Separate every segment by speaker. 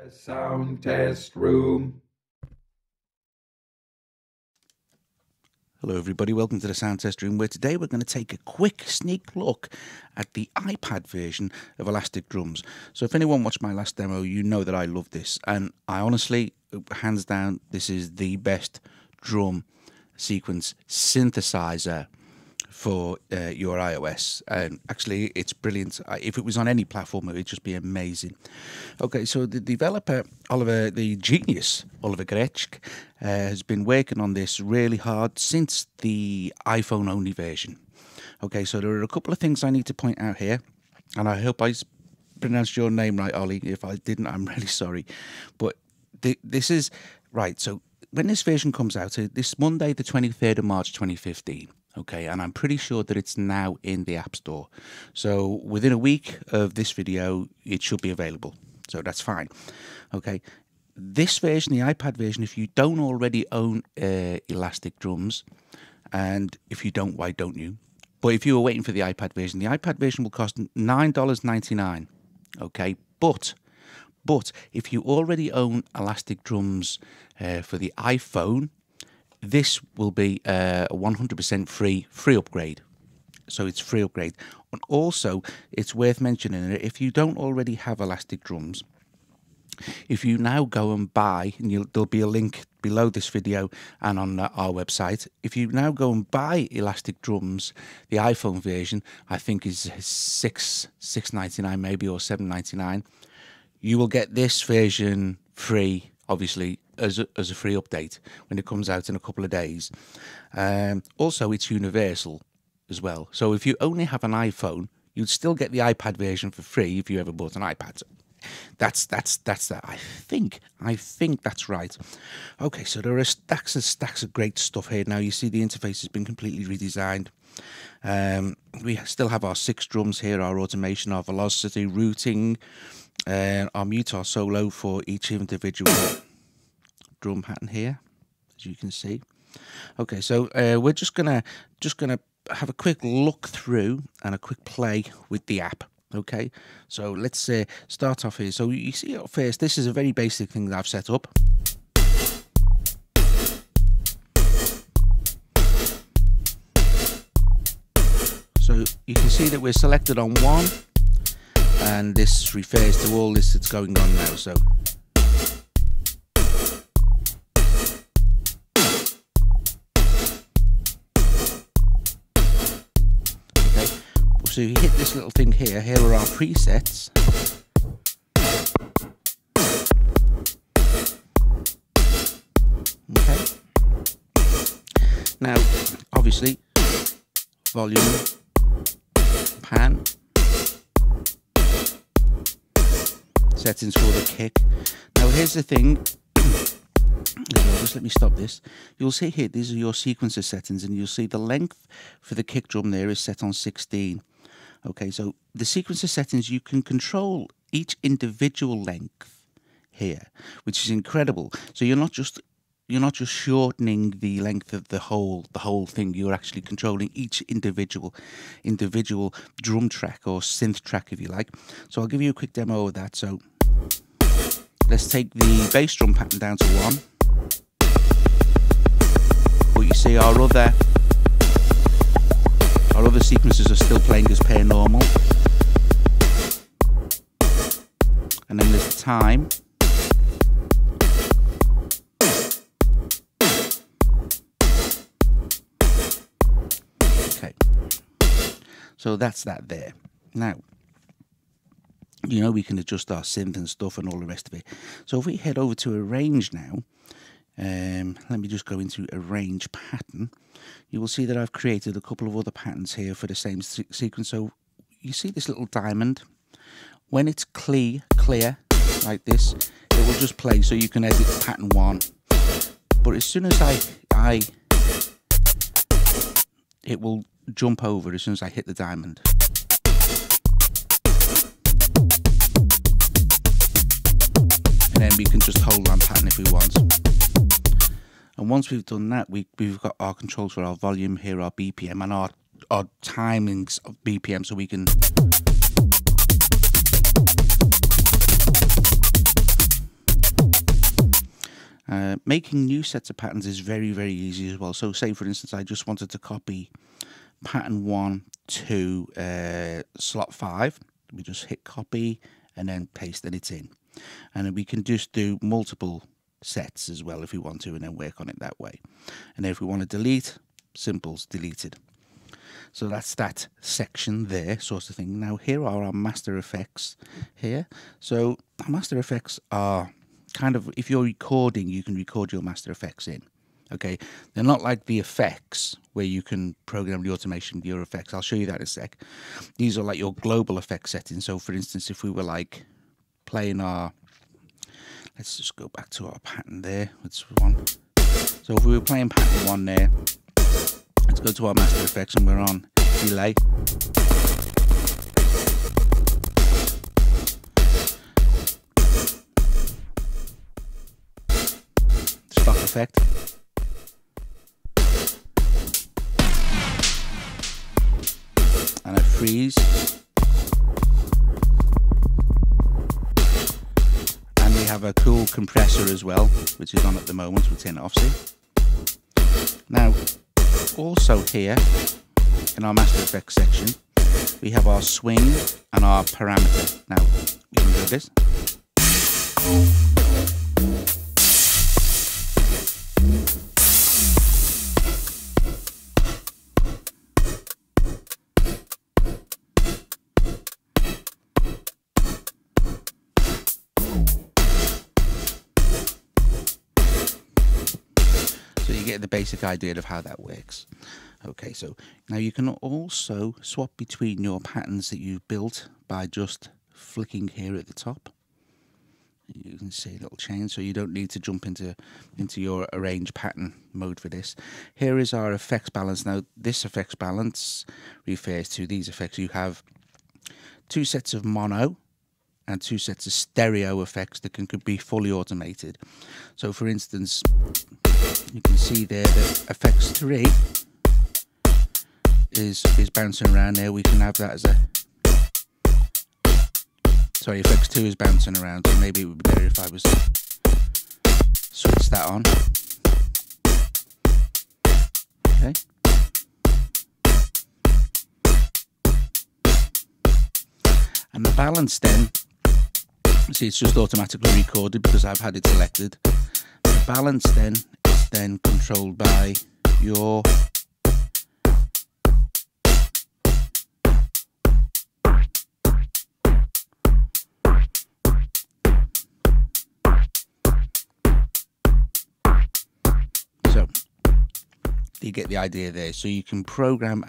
Speaker 1: The sound test room.
Speaker 2: Hello everybody, welcome to the sound test room, where today we're going to take a quick sneak look at the iPad version of Elastic Drums. So if anyone watched my last demo, you know that I love this, and I honestly, hands down, this is the best drum sequence synthesizer for your iOS, and actually it's brilliant. If it was on any platform, it would just be amazing. Okay, so the developer, the genius Oliver Gretsch, has been working on this really hard since the iPhone only version. Okay, so there are a couple of things I need to point out here, and I hope I pronounced your name right, Ollie. If I didn't, I'm really sorry. But this is right. So when this version comes out, this Monday, the 23rd of March 2015. Okay, and I'm pretty sure that it's now in the App Store. So within a week of this video, it should be available. So that's fine. Okay, this version, the iPad version, if you don't already own Elastic Drums, and if you don't, why don't you? But if you were waiting for the iPad version will cost $9.99. Okay, but if you already own Elastic Drums for the iPhone, this will be a 100% free upgrade. So it's free upgrade. And also, it's worth mentioning that if you don't already have Elastic Drums, if you now go and buy, and there'll be a link below this video and on our website, if you now go and buy Elastic Drums, the iPhone version, I think is $6.99 maybe, or $7.99, you will get this version free, obviously, as a free update when it comes out in a couple of days. Also, it's universal as well. So if you only have an iPhone, you'd still get the iPad version for free if you ever bought an iPad. That's that. I think that's right. Okay, so there are stacks of great stuff here. Now you see the interface has been completely redesigned. We still have our 6 drums here, our automation, our velocity, routing, our mute, our solo for each individual drum pattern here, as you can see. Okay, so we're just gonna have a quick look through and a quick play with the app. Okay, so let's start off here. So you see at first, this is a very basic thing that I've set up. So you can see that we're selected on 1, and this refers to all this that's going on now. So so you hit this little thing here. Here are our presets. Okay. Now, obviously, volume, pan, settings for the kick. Now, here's the thing. Just let me stop this. You'll see here, these are your sequencer settings, and you'll see the length for the kick drum there is set on 16. Okay, so the sequencer settings, you can control each individual length here, which is incredible. So you're not just shortening the length of the whole thing. You're actually controlling each individual drum track or synth track, if you like. So I'll give you a quick demo of that. So let's take the bass drum pattern down to 1. But you see our other sequences are still playing as per normal. And then there's the time. Okay. So that's that there. Now, you know, we can adjust our synth and stuff and all the rest of it. So if we head over to arrange now, let me just go into arrange pattern. You will see that I've created a couple of other patterns here for the same sequence. So you see this little diamond. When it's clear like this, it will just play, so you can edit pattern 1. But as soon as it will jump over as soon as I hit the diamond. And then we can just hold on pattern if we want. And once we've done that, we've got our controls for our volume here, our BPM, and our timings of BPM, so we can Making new sets of patterns is very, very easy as well. So say, for instance, I just wanted to copy pattern 1 to slot 5. We just hit copy and then pasting it in. And then we can just do multiple sets as well if we want to, and then work on it that way. And then if we want to delete, simple's deleted. So that's that section there, sort of thing. Now here are our master effects here. So our master effects are kind of, if you're recording, you can record your master effects in. Okay, they're not like the effects where you can program the automation of your effects. I'll show you that in a sec. These are like your global effect settings. So for instance, if we were like playing our, let's just go back to our pattern there. Let's one. So if we were playing pattern 1 there, let's go to our master effects and we're on delay. Stop effect. And a freeze. And we have a cool compressor as well, which is on at the moment. We'll turn it off, see? Now, also here in our master effects section, we have our swing and our parameter. Now, we can do this. So you get the basic idea of how that works. Okay, so now you can also swap between your patterns that you've built by just flicking here at the top. You can see a little change, so you don't need to jump into your arrange pattern mode for this. Here is our effects balance. Now this effects balance refers to these effects. You have 2 sets of mono and 2 sets of stereo effects that could be fully automated. So for instance, you can see there that effects 3 is bouncing around there. We can have that as a, sorry, effects 2 is bouncing around, so maybe it would be better if I was switch that on. Okay. And the balance then, see, it's just automatically recorded because I've had it selected. The balance then is then controlled by your you get the idea there. So you can program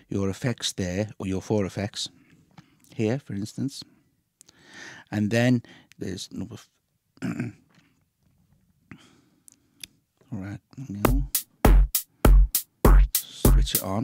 Speaker 2: your effects there, or your 4 effects here, for instance. And then there's number. All right, now switch it on.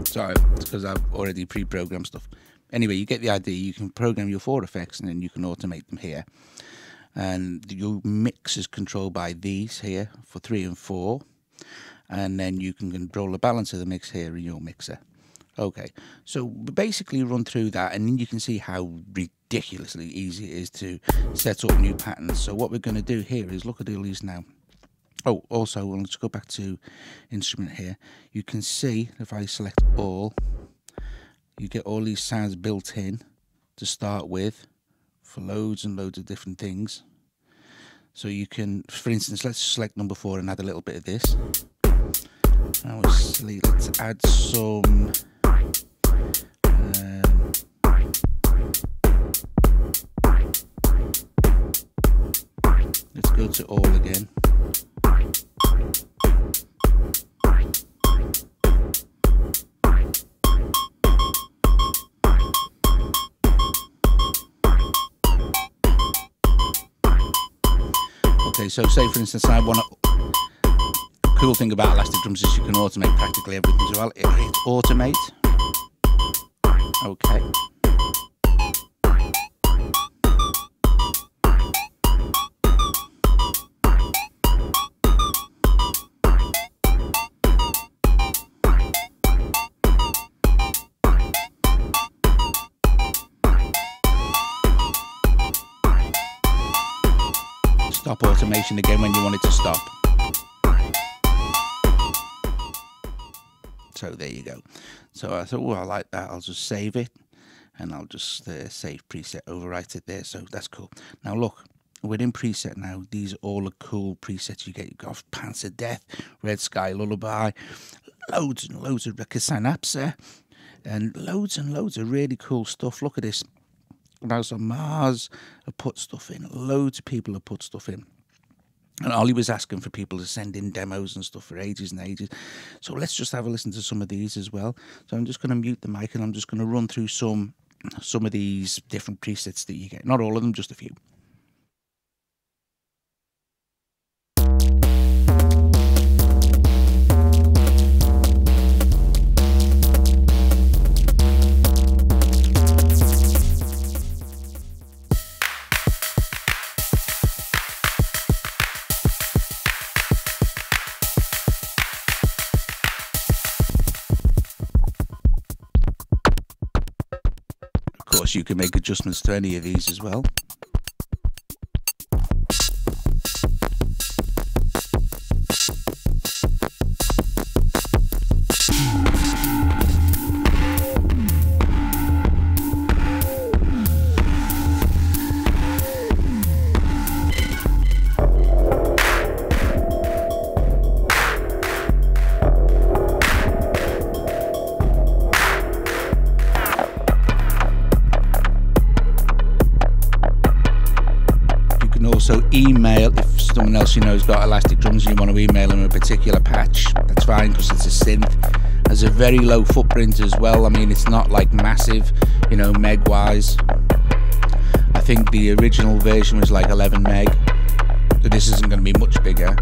Speaker 2: Sorry, it's because I've already pre-programmed stuff. Anyway, you get the idea. You can program your 4 effects and then you can automate them here. And your mix is controlled by these here for 3 and 4. And then you can control the balance of the mix here in your mixer. Okay, so basically run through that and then you can see how ridiculously easy it is to set up new patterns. So what we're going to do here is look at all these now. Oh, also, let's go back to instrument here. You can see if I select all, you get all these sounds built in to start with for loads and loads of different things. So you can, for instance, let's select number 4 and add a little bit of this. Now let's add some. Let's go to all again. Okay, so say for instance I want to, cool thing about elastic drums is you can automate practically everything as well. Hit automate. Okay. stop automation again when you want it to stop. So there you go. So I thought, well, I like that. I'll just save it, and I'll just save preset, overwrite it there. So that's cool. Now look, we're in preset now. These are all the cool presets you get. You've got Pants of Death, Red Sky Lullaby, loads and loads of Synapse, and loads of really cool stuff. Look at this. Mouse on Mars have put stuff in. Loads of people have put stuff in. And Ollie was asking for people to send in demos and stuff for ages and ages. So let's just have a listen to some of these as well. So I'm just going to mute the mic, and I'm just going to run through some of these different presets that you get. Not all of them, just a few. Of course, you can make adjustments to any of these as well. Also email, if someone else you know has got elastic drums and you want to email them a particular patch, that's fine, because it's a synth. Has a very low footprint as well. I mean, it's not like massive, you know, meg wise. I think the original version was like 11 meg, so this isn't going to be much bigger.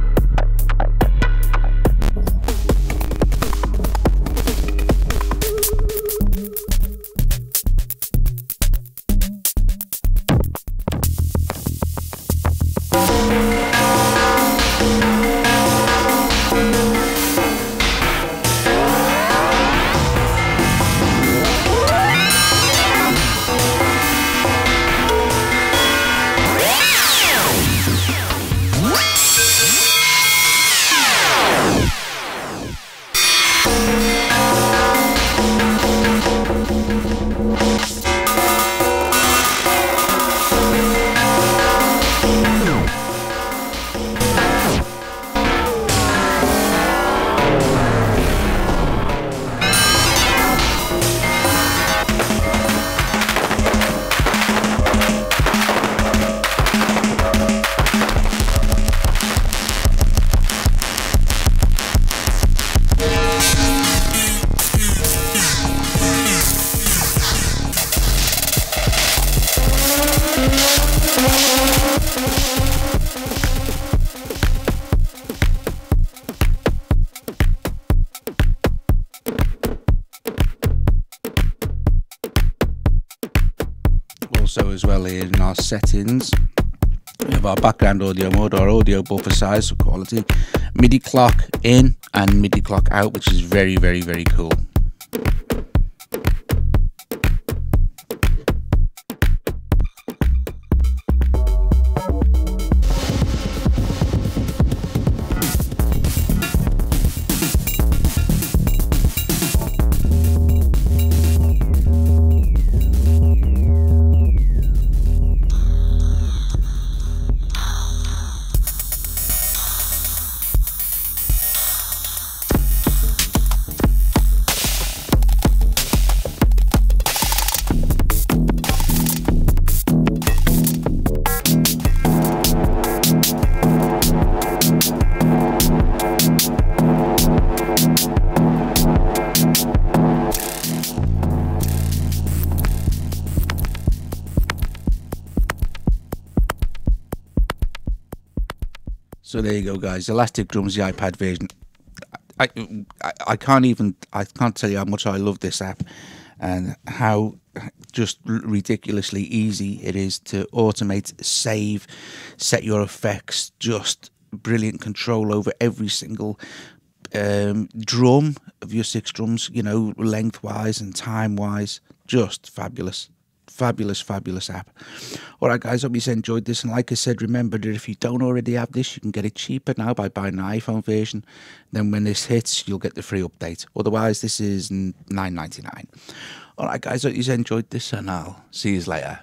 Speaker 2: Also as well here in our settings, we have our background audio mode, our audio buffer size for quality, MIDI clock in and MIDI clock out, which is very, very, very cool. So there you go, guys. Elastic Drums, the iPad version. I can't tell you how much I love this app, and how just ridiculously easy it is to automate, save, set your effects. Just brilliant control over every single drum of your 6 drums, you know, lengthwise and time wise. Just fabulous. fabulous, fabulous app. All right, guys, hope you enjoyed this. And like I said, remember that if you don't already have this, you can get it cheaper now by buying the iPhone version. Then when this hits, you'll get the free update. Otherwise, this is $9.99. All right, guys, hope you enjoyed this, and I'll see you later.